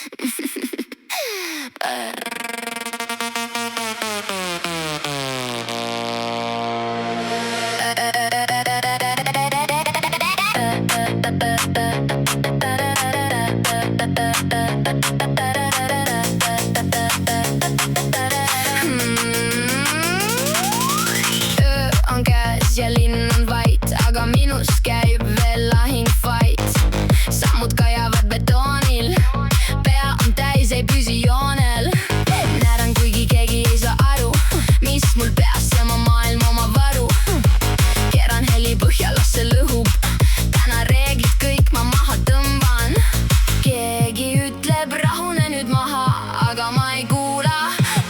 On käes ja linn on vait, aga minus käib veel lahingfight. Sammud kajavad betoonil, pea on täis, ei püsi joonel. Näran, kuigi keegi ei saa aru, mis mul peas ja ma maailm oma varu. Keeran heli põhja, las see lõhub. Täna reeglid kõik ma maha tõmban. Keegi ütleb rahune nüüd maha, aga ma ei kuula,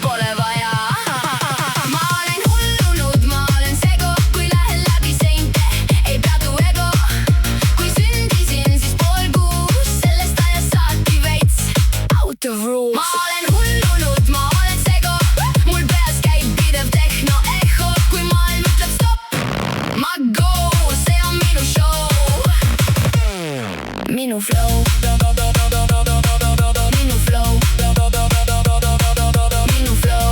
pole vaja. Ma olen hullunud, ma olen segu, kui lähen läbi seinte, ei peatu ego. Kui sündisin, siis pool kuus, sellest ajast saati veits out of rules. Ma olen hullunud, ma olen segu, mul peas käib pidev tehno echo. Kui maailm ütleb stopp, ma go, see on minu show. Minu flow, minu flow, minu flow.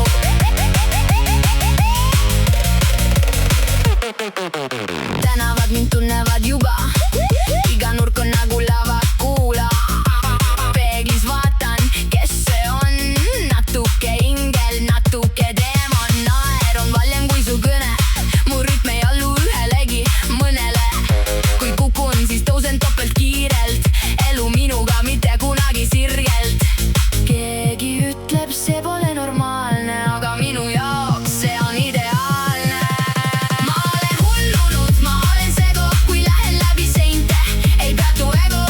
Tänavad mind tunnevad juba, iga nurk on nagu lava, kuula. Peeglis vaatan, kes see on, natuke ingel, natuke teemon. Naer on valjem kui su kõne, mu rütm ei allu ühelegi, mõnele. Kui kukun, siis tõusen topelt kiirelt, elu minuga mitte kunagi sirgelt. Keegi ütleb, see pole normaalne, aga minu jaoks see on ideaalne. Ma olen hullunud, ma olen segu, kui lähen läbi seinte, ei peatu ego.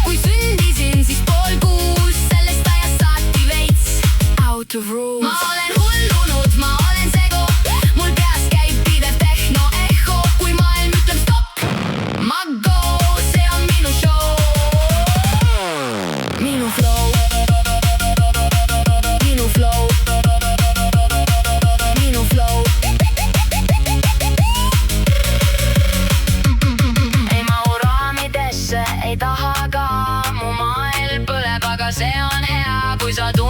Kui sündisin, siis pool kuus, sellest ajast saati veits out of rules. Ma olen hullunud, ma olen segu, mul peas käib pidev tehno echo. Kui maailm ütleb stopp, ma go, see on minu show. Minu flow, minu flow, minu flow. Ei mahu raamidesse, ei taha ka, mu maailm põleb, aga see on hea, kui sa tunned